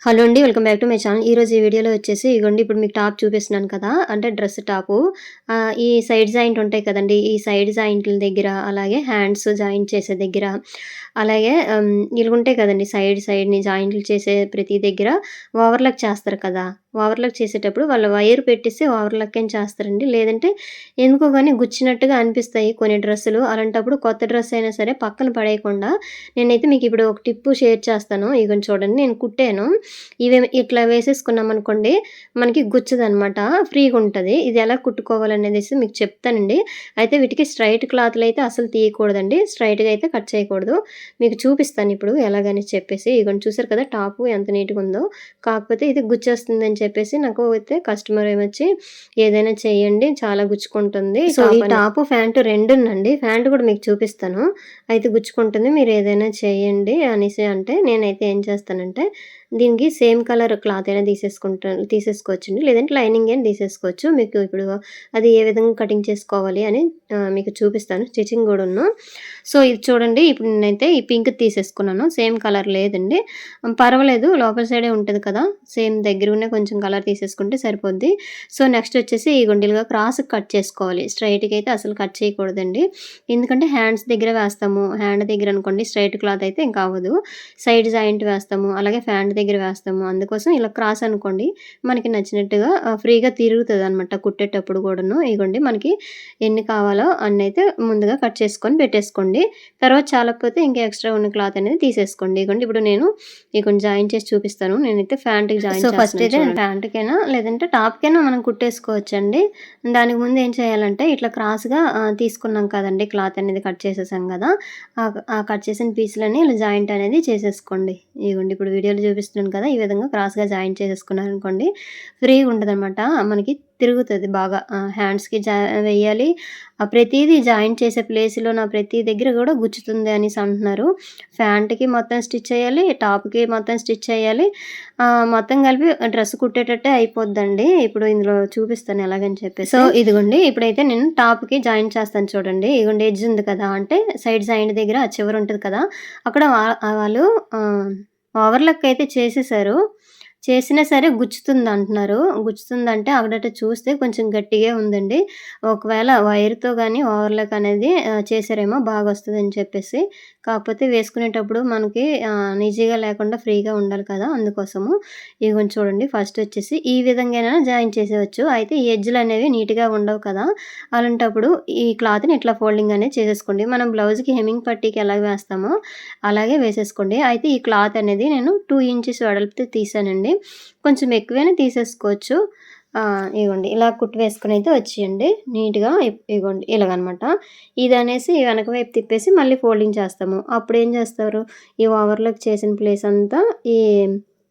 Hello అండి. Welcome back to my channel. ఈరోజు ఈ వీడియోలో వచ్చేసి ఇగోండి ఇప్పుడు మీకు టాప్ చూపిస్తున్నాను కదా! అంటే డ్రెస్ టాపు. ఈ సైడ్ జాయింట్ ఉంటాయి కదండీ! ఈ సైడ్ జాయింట్ల దగ్గర, అలాగే హ్యాండ్స్ జాయింట్ చేసే దగ్గర, అలాగే ఇలాగుంటాయి కదండీ! సైడ్‌ని జాయింట్లు చేసే ప్రతి దగ్గర ఓవర్‌లాక్ చేస్తారు కదా! ఓవర్‌లాక్ చేసేటప్పుడు వాళ్ళు వైర్ పెట్టేసి ఓవర్‌లాక్ అని చేస్తారండి. లేదంటే ఎందుకో గాని గుచ్చినట్టుగా అనిపిస్తాయి కొన్ని డ్రెస్సులు. అలాంటప్పుడు కొత్త డ్రెస్ అయినా సరే పక్కన పడేయకుండా నేనైతే మీకిప్పుడు ఒక టిప్పు షేర్ చేస్తాను. ఇగోండి చూడండి నేను కుట్టాను. ఇట్లా వేసేసుకున్నామనుకోండి, మనకి గుచ్చదనమాట. ఫ్రీగుంటది. ఇది ఎలా కుట్టుకోవాలనేదేసి మీకు చెప్తానండి. అయితే వీటికి స్ట్రెయిట్ క్లాతులయితే అసలు తీయకూడదండి. స్ట్రెయిట్‌గా అయితే కట్ చేయకూడదు. మీకు చూపిస్తానిప్పుడు ఎలాగని చెప్పేసి. ఇగోండి చూసారు కదా! టాపు ఎంత నీట్‌గుందో. కాకపోతే ఇది గుచ్చేస్తుందని చెప్పేసి నాకు అయితే కస్టమర్ ఏమొచ్చి, "ఏదైనా చేయండి చాలా గుచ్చుకుంటుంది." సో, ఈ టాపు, ఫ్యాంటు రెండునండి. ఫ్యాంట్ కూడా మీకు చూపిస్తాను. అయితే గుచ్చుకుంటుంది. మీరేదైనా చేయండి అనేసి అంటే, నేనైతే ఏం చేస్తానంటే దీనికి సేమ్ కలర్ క్లాత్ అయినా తీసేసుకోవచ్చండి. లేదంటే లైనింగ్ అయినా తీసేసుకోవచ్చు. మీకు ఇప్పుడు అది ఏ విధంగా కటింగ్ చేసుకోవాలి అని మీకు చూపిస్తాను. స్టిచ్చింగ్ గూడాను. సో, ఇది చూడండి ఇప్పుడు నేనైతే ఈ పింక్ తీసేసుకున్నాను. సేమ్ కలర్ లేదండి. పర్వాలేదు లోపల సైడే ఉంటది కదా! సేమ్ దగ్గరగున్న కొంచెం కలర్ తీసేసుకుంటే సరిపోద్ది. సో, నెక్స్ట్ వచ్చేసి ఈ గుండీలుగా క్రాస్‌కి కట్ చేసుకోవాలి. స్ట్రెయిట్‌గా అయితే అసలు కట్ చేయకూడదండి. ఎందుకంటే హ్యాండ్స్ దగ్గర వేస్తాము. హ్యాండ్ దగ్గర అనుకోండి స్ట్రెయిట్ క్లాత్ అయితే ఇంక అవ్వదు. సైడ్ జాయింట్ వేస్తాము. అలాగే ఫ్యాంట్ దగ్గర వేస్తాము. అందుకోసం ఇలా క్రాస్ అనుకోండి మనకి నచ్చినట్టుగా ఫ్రీగా తిరుగుతదనమాట కుట్టేటప్పుడు కూడాను. ఇగోండి మనకి ఎన్ని కావాలో అన్నైతే ముందుగా కట్ చేసుకొని పెట్టేసుకోండి. తర్వాత చాలకపోతే ఇంకా ఎక్స్‌ట్రా ఉన్న క్లాత్ అనేది తీసేసుకోండి. ఇగోండి ఇప్పుడు నేను ఇగోండి జాయిన్ చేసి చూపిస్తాను. నేనైతే ఫ్యాంట్‌కి జాయిన్ చేస్తున్నాను. సో, ఫస్ట్ అయితే ఫ్యాంట్‌కైనా లేదంటే టాప్‌కైనా మనం కుట్టేసుకోవచ్చండి. దానికి ముందు ఏం చేయాలంటే ఇట్లా క్రాస్‌గా తీసుకున్నాం కదండీ! క్లాత్ అనేది కట్ చేసేసాం గదా! ఆ కట్ చేసిన పీసులని ఇలా జాయింట్ అనేది చేసేసుకోండి. ఇగోండి ఇప్పుడు వీడియోలో చూపిస్తున్నాను కదా! ఈ విధంగా క్రాస్‌గా జాయింట్ చేసేసుకున్నారనుకోండి ఫ్రీగా ఉంటదనమాట. మనకి తిరుగుతది బాగా. హ్యాండ్స్‌కి వెయ్యాలి. ప్రతీదీ జాయింట్ చేసే ప్లేస్‌లో నా ప్రతి దగ్గర గూడా గుచ్చుతుంది అనేసి అంటున్నారు. ఫ్యాంట్‌కి మొత్తం స్టిచ్ చేయాలి. టాప్‌కి మొత్తం స్టిచ్ చేయాలి. మొత్తం కలిపి డ్రెస్ కుట్టేటట్టే అయిపోద్దండి. ఇప్పుడు ఇందులో చూపిస్తాను ఎలాగని చెప్పేసి. సో, ఇదిగోండి ఇప్పుడైతే నేను టాప్‌కి జాయింట్ చేస్తాను చూడండి. ఇగోండి ఎడ్జ్ ఉంది కదా! అంటే సైడ్ జాయింట్ దగ్గర ఆ చివర ఉంటది కదా! అక్కడ వాళ్ళు ఓవర్‌లాక్ అయితే చేసేసారు. చేసినా సరే గుచ్చుతుందంటున్నారు. గుచ్చుతుందంటే అక్కడట చూస్తే కొంచెం గట్టిగే ఉందండి. ఒకవేళ వైర్‌తో గాని ఓవర్‌లాక్ అనేది చేసారేమో బాగొస్తదని చెప్పేసి. కాకపోతే వేసుకునేటప్పుడు మనకి ఈజీగా లేకుండా ఫ్రీగా ఉండాలి కదా! అందుకోసము. ఇగోండి చూడండి ఫస్ట్ వచ్చేసి ఈ విధంగానైనా జాయిన్ చేసేయొచ్చు. అయితే ఈ ఎడ్జ్‌లనేవి నీట్‌గా ఉండవు కదా! అలాంటప్పుడు ఈ క్లాత్‌ని ఇట్లా ఫోల్డింగ్ అనేది చేసేసుకోండి. మనం బ్లౌజ్‌కి హెమ్మింగ్ పట్టీకి ఎలాగ వేస్తామో అలాగే వేసేసుకోండి. అయితే ఈ క్లాత్ అనేది నేను 2 ఇంచెస్ వెడల్పుతో తీసానండి. కొంచెం ఎక్కువైనా తీసేసుకోవచ్చు. ఇగోండి ఇలా కుట్టు వేసుకొనైతే వచ్చేయండి నీట్‌గా. ఇగోండి ఇలాగనమాట. ఇదనేసి వెనక వైపు తిప్పేసి మళ్ళీ ఫోల్డింగ్ చేస్తాము. అప్పుడేం చేస్తారు, ఈ ఓవర్‌లాక్ చేసిన ప్లేస్ అంతా ఈ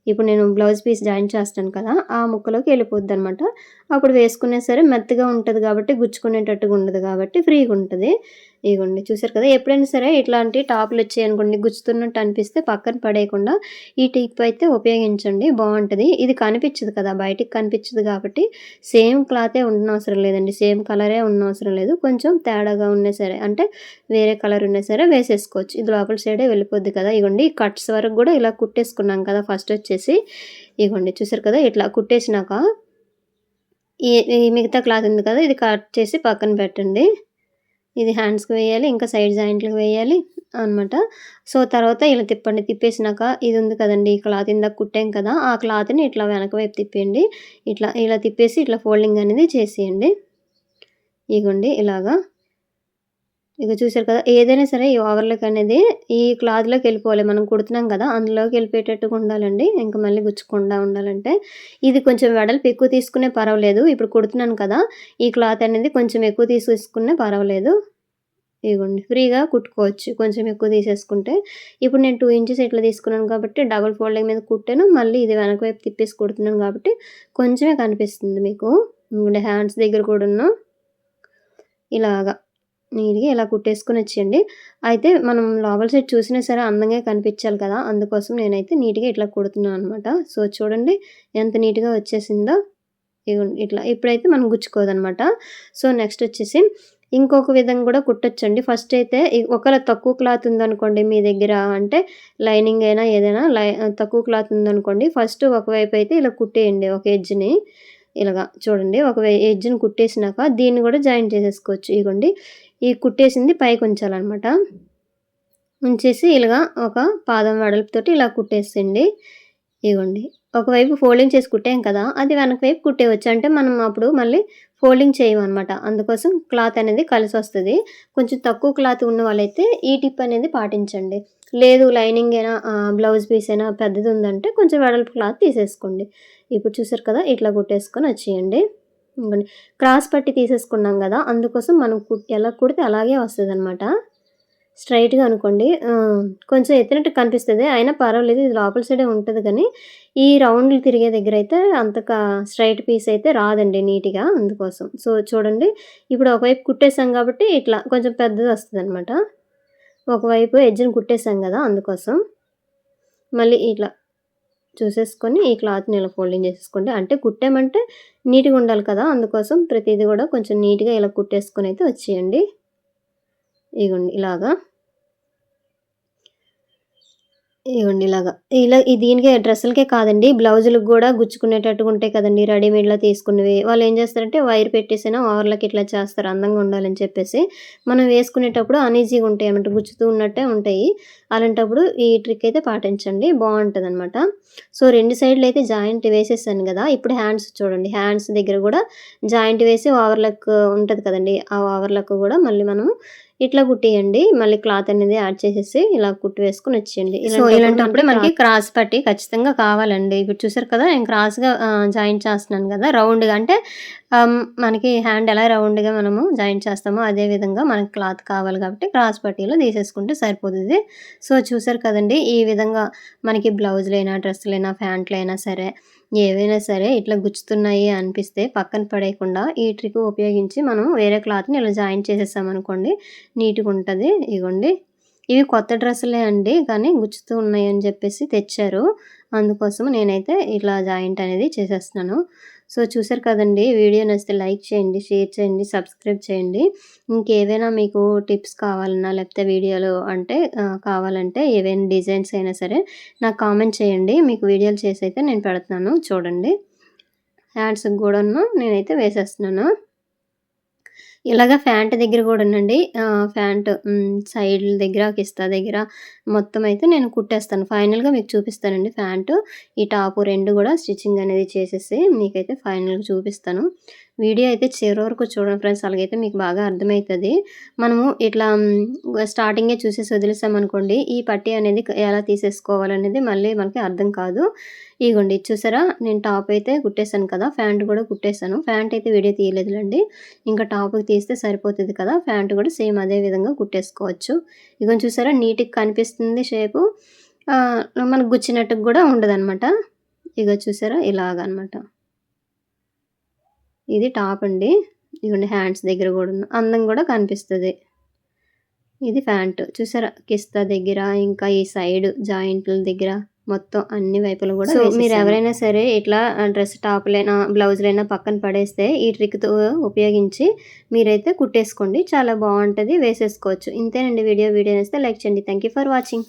ఇప్పుడు నేను బ్లౌజ్ పీస్ జాయిన్ చేస్తాను కదా! ఆ ముక్కలోకి వెళ్ళిపోద్దనమాట. అప్పుడు వేసుకున్నా సరే మెత్తగా ఉంటది కాబట్టి గుచ్చుకునేటట్టుగా ఉండదు కాబట్టి ఫ్రీగుంటది. ఇగోండి చూసారు కదా! ఎప్పుడైనా సరే ఇట్లాంటి టాపులొచ్చాయనుకోండి గుచ్చుతున్నట్టు అనిపిస్తే పక్కన పడేయకుండా ఈ టిప్ అయితే ఉపయోగించండి బావుంటది. ఇది కనిపిచ్చదు కదా! బయటికి కనిపిచ్చదు కాబట్టి సేమ్ క్లాతే ఉండనవసరం లేదండి. సేమ్ కలరే ఉండనవసరం లేదు. కొంచెం తేడాగా ఉన్నా సరే అంటే వేరే కలర్ ఉన్నా సరే వేసేసుకోవచ్చు. ఇది లోపల సైడే వెళ్ళిపోద్ది కదా! ఇగోండి కట్స్ వరకు గూడా ఇలా కుట్టేసుకున్నాం కదా! ఫస్టొచ్చేసి ఇగోండి చూసారు కదా! ఇట్లా కుట్టేసినాక ఈ మిగతా క్లాత్ ఉంది కదా! ఇది కట్ చేసి పక్కన పెట్టండి. ఇది హ్యాండ్స్‌కి వేయాలి. ఇంకా సైడ్ జాయింట్‌లకి వేయాలి అనమాట. సో, తర్వాత ఇలా తిప్పండి. తిప్పేసినాక ఇది ఉంది కదండీ! ఈ క్లాత్ ఇందాక కుట్టాం కదా! ఆ క్లాత్‌ని ఇట్లా వెనక వైపు తిప్పేయండి. ఇలా తిప్పేసి ఇట్లా ఫోల్డింగ్ అనేది చేసేయండి. ఇగోండి ఇలాగా. ఇగ చూసారు కదా! ఏదైనా సరే ఈ ఓవర్‌లాక్ అనేది ఈ క్లాత్‌లోకెళ్ళిపోవాలి. మనం కుడుతున్నాం కదా! అందులోకెళ్ళిపోయేటట్టుగా ఉండాలండి. ఇంక మళ్ళీ గుచ్చకుండా ఉండాలంటే. ఇది కొంచెం వెడల్పు ఎక్కువ తీసుకునే పర్వాలేదు. ఇప్పుడు కుడుతున్నాను కదా! ఈ క్లాత్ అనేది కొంచెం ఎక్కువ తీసేసుకున్నా పర్వాలేదు. ఇగోండి ఫ్రీగా కుట్టుకోవచ్చు. కొంచెం ఎక్కువ తీసేసుకుంటే. ఇప్పుడు నేను 2 ఇంచెస్ ఇట్లా తీసుకున్నాను కాబట్టి డబుల్ ఫోల్డింగ్ మీద కుట్టాను. మళ్ళీ ఇది వెనక వైపు తిప్పేసి కుడుతున్నాను కాబట్టి కొంచెమే కనిపిస్తుంది మీకు. ఇగోండి హ్యాండ్స్ దగ్గర కూడాను ఇలాగా నీట్‌గా ఇలా కుట్టేసుకొనొచ్చేయండి. అయితే మనం లోపల సైడ్ చూసినా సరే అందంగా కనిపించాలి కదా! అందుకోసం నేనైతే నీట్‌గా ఇట్లా కుడుతున్నాను అనమాట. సో, చూడండి ఎంత నీట్‌గా వచ్చేసిందో. ఇగోండి ఇట్లా. ఇప్పుడైతే మనం గుచ్చుకోదనమాట. సో, నెక్స్ట్ వచ్చేసి ఇంకొక విధంగా కూడా కుట్టొచ్చండి. ఫస్ట్ అయితే ఒకవేళ తక్కువ క్లాత్ ఉందనుకోండి మీ దగ్గర, అంటే లైనింగ్ అయినా ఏదైనా తక్కువ క్లాత్ ఉందనుకోండి, ఫస్ట్ ఒకవైపు అయితే ఇలా కుట్టేయండి ఒక ఎడ్జ్‌ని. ఇలాగా చూడండి, ఒక ఎడ్జ్‌ని కుట్టేసినాక దీన్ని కూడా జాయిన్ చేసేసుకోవచ్చు. ఇగోండి ఈ కుట్టేసింది పైకుంచాలనమాట. ఉంచేసి ఇలాగా ఒక పాదం వెడల్పుతోటి ఇలా కుట్టేసేయండి. ఇగోండి. ఒకవైపు ఫోల్డింగ్ చేసి కుట్టాం కదా! అది వెనక వైపు కుట్టేయవచ్చు. అంటే మనం అప్పుడు మళ్ళీ ఫోల్డింగ్ చేయమనమాట. అందుకోసం క్లాత్ అనేది కలిసొస్తది. కొంచెం తక్కువ క్లాత్ ఉన్న వాళ్ళైతే ఈ టిప్ అనేది పాటించండి. లేదు లైనింగ్ అయినా బ్లౌజ్ పీస్ అయినా పెద్దదుందంటే కొంచెం వెడల్పు క్లాత్ తీసేసుకోండి. ఇప్పుడు చూసారు కదా! ఇట్లా కుట్టేసుకొని వచ్చేయండి. ఇదిగోండి. క్రాస్ పట్టి తీసేసుకున్నాం గదా! అందుకోసం మనం ఎలా కుడితే అలాగే వస్తదనమాట. స్ట్రెయిట్‌గా అనుకోండి. కొంచెం ఎత్తినట్టు కనిపిస్తది. అయినా పర్వాలేదు. ఇది లోపల సైడే ఉంటది గానీ, ఈ రౌండ్‌లు తిరిగే దగ్గరైతే అంతగా స్ట్రెయిట్ పీస్ అయితే రాదండి నీట్‌గా, అందుకోసం. సో, చూడండి ఇప్పుడు ఒకవైపు కుట్టేసాం కాబట్టి ఇట్లా కొంచెం పెద్దదొస్తదనమాట. ఒకవైపు ఎడ్జ్‌ని కుట్టేసాం గదా! అందుకోసం. మళ్ళీ ఇట్లా చూసేసుకొని ఈ క్లాత్‌ని ఇలా ఫోల్డింగ్ చేసేసుకోండి. అంటే కుట్టామంటే నీట్‌గా ఉండాలి కదా! అందుకోసం ప్రతీది గూడా కొంచెం నీట్‌గా ఇలా కుట్టేసుకొనైతే వచ్చేయండి. ఇగోండి ఇలాగా. ఇగోండి ఇలాగా. దీనికే డ్రెస్సులకే కాదండి, బ్లౌజులకు గూడా గుచ్చుకునేటట్టుగా ఉంటాయి కదండీ! రెడీమేడ్‌లో తీసుకున్నవి. వాళ్ళేం చేస్తారంటే వైర్ పెట్టేసైనా ఓవర్‌లాక్ ఇట్లా చేస్తారు అందంగా ఉండాలని చెప్పేసి. మనం వేసుకునేటప్పుడు అన్‌ఈజీగా ఉంటాయన్నమాట. గుచ్చుతూ ఉన్నట్టే ఉంటాయి. అలాంటప్పుడు ఈ ట్రిక్ అయితే పాటించండి. బావుంటదనమాట. సో, 2 సైడ్‌లయితే జాయింట్ వేసేసాను గదా! ఇప్పుడు హ్యాండ్స్ చూడండి. హ్యాండ్స్ దగ్గర గూడా జాయింట్ వేసి ఓవర్‌లాక్ ఉంటది కదండీ! ఆ ఓవర్‌లాక్ గూడా మళ్ళీ మనం ఇట్లా కుట్టేయండి. మళ్ళీ క్లాత్ అనేది యాడ్ చేసేసి ఇలా కుట్టి వేసుకొని వచ్చేయండి. సో, ఇలాంటప్పుడే మనకి క్రాస్ పట్టి ఖచ్చితంగా కావాలండి. ఇప్పుడు చూసారు కదా! నేను క్రాస్‌గా జాయింట్ చేస్తున్నాను గదా! రౌండ్‌గా అంటే మనకి హ్యాండ్ ఎలా రౌండ్‌గా మనము జాయింట్ చేస్తామో అదే విధంగా మనకి క్లాత్ కావాలి కాబట్టి క్రాస్ పట్టీలో తీసేసుకుంటే సరిపోతది. సో, చూసారు కదండీ! ఈ విధంగా మనకి బ్లౌజులైనా, డ్రెస్సులైనా, ప్యాంట్లైనా సరే, ఏవైనా సరే ఇట్లా గుచ్చుతున్నాయి అనిపిస్తే పక్కన పడేయకుండా ఈ ట్రిక్ ఉపయోగించి మనం వేరే క్లాత్‌ని ఇలా జాయింట్ చేసేసామనుకోండి నీట్‌గుంటది. ఇగోండి. ఇవి కొత్త డ్రెస్సులే అండి. కానీ గుచ్చుతూ ఉన్నాయని జెప్పేసి తెచ్చారు. అందుకోసం నేనైతే ఇట్లా జాయింట్ అనేది చేసేస్తున్నాను. సో, చూసారు కదండీ! వీడియో నచ్చితే లైక్ చేయండి, షేర్ చేయండి, సబ్స్క్రైబ్ చేయండి. ఇంకేవైనా మీకు టిప్స్ కావాలన్నా లేకపోతే వీడియోలు అంటే కావాలంటే ఏవైనా డిజైన్స్ అయినా సరే నాకు కామెంట్ చేయండి. మీకు వీడియోలు చేసైతే నేను పెడతాను చూడండి. హ్యాండ్స్‌కి గూడాను నేనైతే వేసేస్తున్నాను. ఇలాగ ఫ్యాంట్ దగ్గర గూడానండి, ఫ్యాంట్ సైడ్‌ల దగ్గర, కిస్తా దగ్గర మొత్తం అయితే నేను కుట్టేస్తాను. ఫైనల్‌గా మీకు చూపిస్తానండి ఫ్యాంటు. ఈ టాపు 2 గూడా స్టిచ్చింగ్ అనేది చేసేసి మీకైతే ఫైనల్‌గా చూపిస్తాను. వీడియో అయితే చివరి వరకు చూడండి ఫ్రెండ్స్. అలాగైతే మీకు బాగా అర్థమైతది. మనము ఇట్లా స్టార్టింగే చూసేసి వదిలేసామనుకోండి, ఈ పట్టీ అనేది ఎలా తీసేసుకోవాలనేది మళ్ళీ మనకి అర్థం కాదు. ఇగోండి చూసారా? నేను టాప్ అయితే కుట్టేసాను కదా! ఫ్యాంట్ కూడా కుట్టేసాను. ఫ్యాంట్ అయితే వీడియో తీయలేదులెండి. ఇంకా టాప్‌కి తీస్తే సరిపోతది కదా! ఫ్యాంట్ కూడా సేమ్ అదే విధంగా కుట్టేసుకోవచ్చు. ఇగోండి చూసారా? నీట్‌గా కనిపిస్తుంది షేపు. మనకు గుచ్చినట్టుగా కూడా ఉండదనమాట. ఇగో చూసారా? ఇలాగనమాట. ఇది టాప్ అండి. ఇగోండి హ్యాండ్స్ దగ్గర గూడాను. అందంగా గూడా కనిపిస్తది. ఇది ప్యాంట్. చూసారా? కిస్తా దగ్గర, ఇంకా ఈ సైడ్ జాయింట్ల దగ్గర మొత్తం అన్ని వైపులు గూడా వేసేసాను. మీరెవరైనా సరే ఇట్లా డ్రెస్ టాపులైనా, బ్లౌజులైనా పక్కన పడేస్తే ఈ ట్రిక్‌తో ఉపయోగించి మీరైతే కుట్టేసుకోండి. చాలా బావుంటది. వేసేసుకోవచ్చు. ఇంతేనండి వీడియో. వీడియో నచ్చితే లైక్ చేయండి. Thank you for watching.